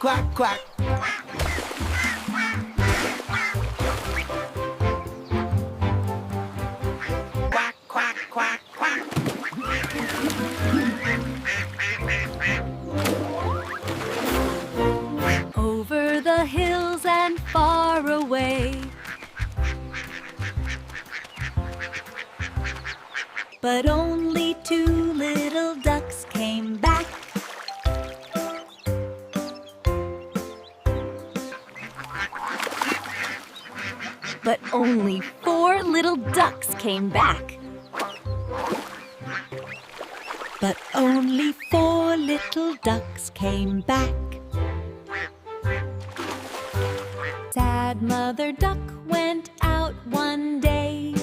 quack, quack. Quack, quack, quack, quack. Over the hills and far away, but only two little ducks came back. But only four little ducks came back. But only four little ducks came back. Sad Mother Duck went out one day.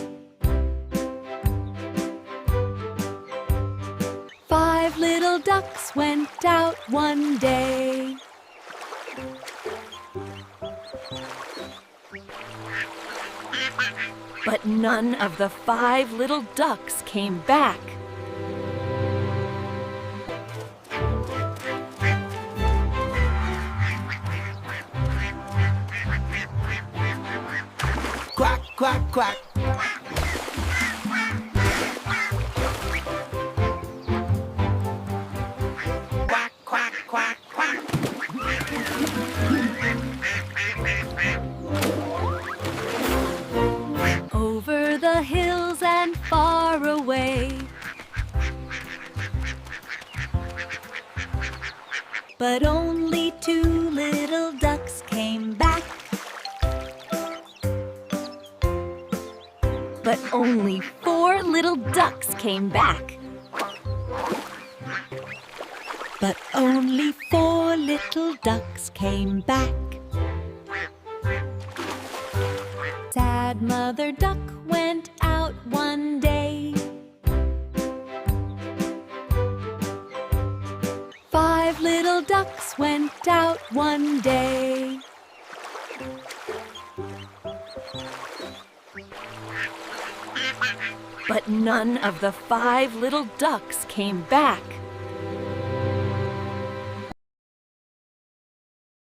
5 little ducks went out one day. But none of the 5 little ducks came back. Quack, quack, quack. Quack, quack, quack, quack. Over the hills and far away, but only 2 little ducks came back. But only 4 little ducks came back. But only 4 little ducks came back. Sad Mother Duck went out one day. 5 little ducks went out one day. But none of the 5 little ducks came back.